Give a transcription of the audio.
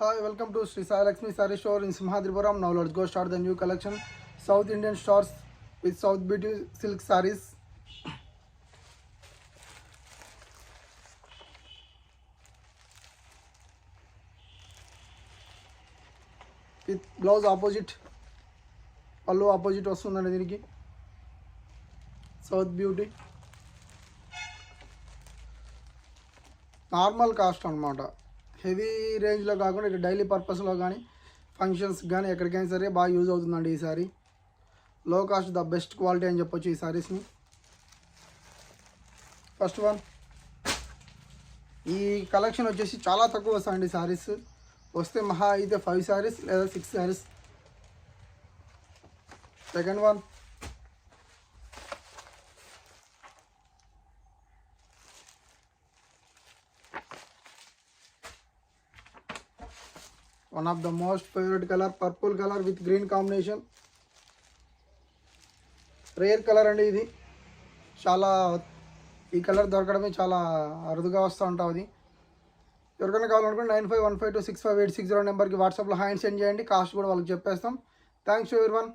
Hi, welcome to Sri Sai Lakshmi Saree Store in Simhadripuram. Now let's go start the new collection. South Indian stores with South Beauty silk sarees. With blouse opposite, pallu opposite వస్తుందండి దీనికి. South Beauty. Normal cost అనమాట, heavy రేంజ్లో కాకుండా ఇక daily పర్పస్లో కానీ functions కానీ ఎక్కడికైనా సరే బాగా యూజ్ అవుతుందండి ఈ సారీ. లో కాస్ట్ ద బెస్ట్ క్వాలిటీ అని చెప్పొచ్చు ఈ సారీస్ని. ఫస్ట్ వన్, ఈ కలెక్షన్ వచ్చేసి చాలా తక్కువ వస్తాయండి సారీస్. వస్తే మహా అయితే 5 సారీస్ లేదా 6 saris. Second one, one of the most favorite color, purple color with green combination. Rare colour అండి ఇది. చాలా ఈ కలర్ దొరకడమే చాలా అరుదుగా వస్తూ ఉంటుంది. ఎవరికైనా కావాలనుకుంటే 9515265860 నెంబర్కి వాట్సాప్లో హ్యాండ్ సెండ్ చేయండి. కాస్ట్ కూడా వాళ్ళకి చెప్పేస్తాం. Thanks to everyone.